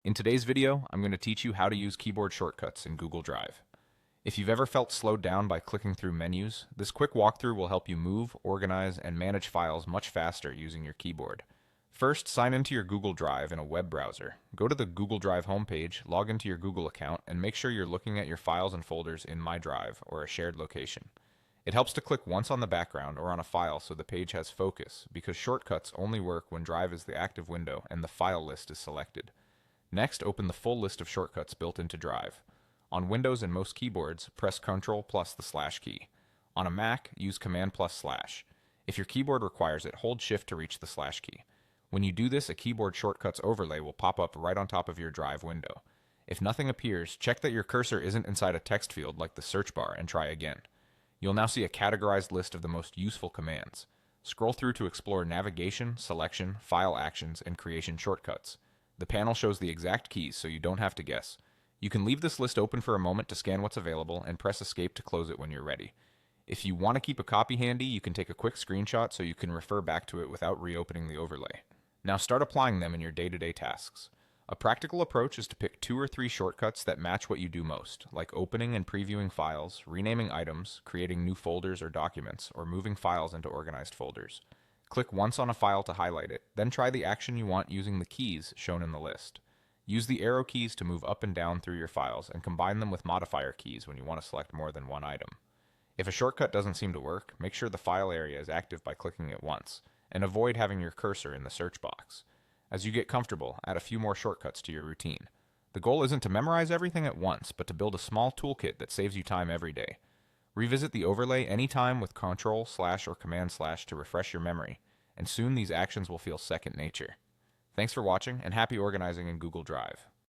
In today's video, I'm going to teach you how to use keyboard shortcuts in Google Drive. If you've ever felt slowed down by clicking through menus, this quick walkthrough will help you move, organize, and manage files much faster using your keyboard. First, sign into your Google Drive in a web browser. Go to the Google Drive homepage, log into your Google account, and make sure you're looking at your files and folders in My Drive or a shared location. It helps to click once on the background or on a file so the page has focus, because shortcuts only work when Drive is the active window and the file list is selected. Next, open the full list of shortcuts built into Drive. On Windows and most keyboards, press Ctrl plus the slash key. On a Mac, use Command plus slash. If your keyboard requires it, hold Shift to reach the slash key. When you do this, a keyboard shortcuts overlay will pop up right on top of your Drive window. If nothing appears, check that your cursor isn't inside a text field like the search bar and try again. You'll now see a categorized list of the most useful commands. Scroll through to explore navigation, selection, file actions, and creation shortcuts. The panel shows the exact keys so you don't have to guess. You can leave this list open for a moment to scan what's available and press Escape to close it when you're ready. If you want to keep a copy handy, you can take a quick screenshot so you can refer back to it without reopening the overlay. Now start applying them in your day-to-day tasks. A practical approach is to pick 2 or 3 shortcuts that match what you do most, like opening and previewing files, renaming items, creating new folders or documents, or moving files into organized folders. Click once on a file to highlight it, then try the action you want using the keys shown in the list. Use the arrow keys to move up and down through your files and combine them with modifier keys when you want to select more than one item. If a shortcut doesn't seem to work, make sure the file area is active by clicking it once, and avoid having your cursor in the search box. As you get comfortable, add a few more shortcuts to your routine. The goal isn't to memorize everything at once, but to build a small toolkit that saves you time every day. Revisit the overlay anytime with Ctrl, slash, or Command slash to refresh your memory, and soon these actions will feel second nature. Thanks for watching, and happy organizing in Google Drive.